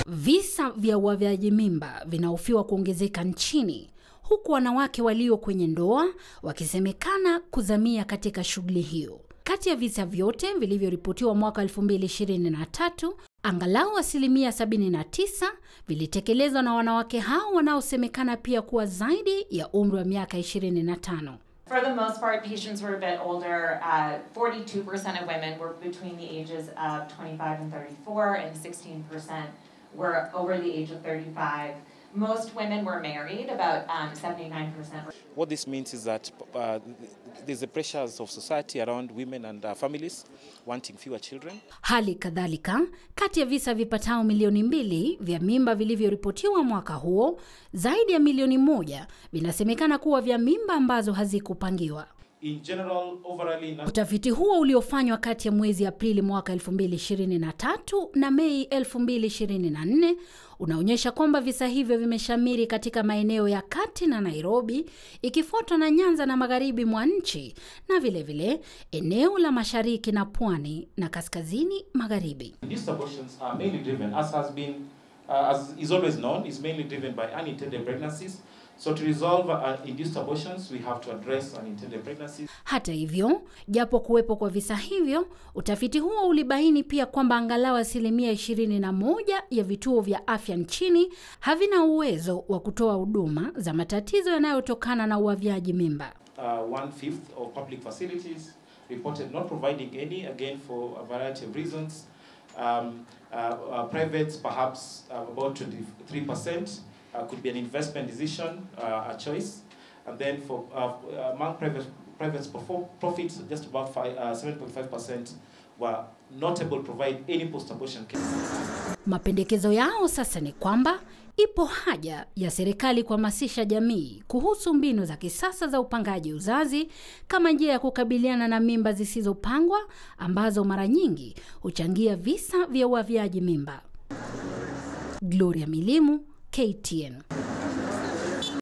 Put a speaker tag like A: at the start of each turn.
A: Visa vya uavyaji mimba vinahofiwa kuongezeka nchini, huku wanawake walio kwenye ndoa wakisemekana kuzamia katika shughuli hiyo. Kati ya visa vyote vilivyoripotiwa mwaka 2023, angalau asilimia 79 vilitekelezwa na wanawake hao wanaosemekana pia kuwa zaidi ya umri wa miaka 25.
B: For the most part, patients were a bit older. 42% of women were between the ages of 25 and 34, and 16% were over the age of 35. Most women were married, about 79%.
C: What this means is that there's the pressures of society around women and families wanting fewer children.
A: Hali kadhalika, kati ya visa vipatao milioni 2 vya mimba vilivyoripotiwa mwaka huo, zaidi ya milioni 1 vinasemekana kuwa vya mimba ambazo hazikupangiwa.
C: In general, overall,
A: utafiti huo uliofanywa kati ya mwezi Aprili mwaka 2023 na Mei 2024 unaonyesha kwamba visa hivyo vimeshamiri katika maeneo ya kati na Nairobi, ikifuatwa na Nyanza na magharibi mwa nchi, na vile vile eneo la mashariki na pwani na kaskazini magharibi.
C: These abortions are mainly driven, as is always known, is mainly driven by unintended pregnancies. So to resolve induced abortions, we have to address unintended pregnancies.
A: Hata hivyo, japo kuwepo kwa visa hivyo, utafiti huo ulibaini pia kwamba angalau asilimia 21 ya vituo vya afya nchini havina uwezo wa kutoa huduma za matatizo yanayotokana na uavyaji mimba.
C: 1/5 of public facilities reported not providing any, again for a variety of reasons. Privates perhaps about 23%. Could be an investment decision, a choice, and then for among private profits, just about 7.5% were not able to provide any post-abortion care.
A: Mapendekezo yao sasa ni kwamba ipo haja ya serikali kuhamasisha jamii kuhusu mbinu za kisasa za upangaji uzazi kama njia ya kukabiliana na mimba zisizopangwa ambazo mara nyingi huchangia visa vya uavyaji mimba. Gloria Milimu, KTN.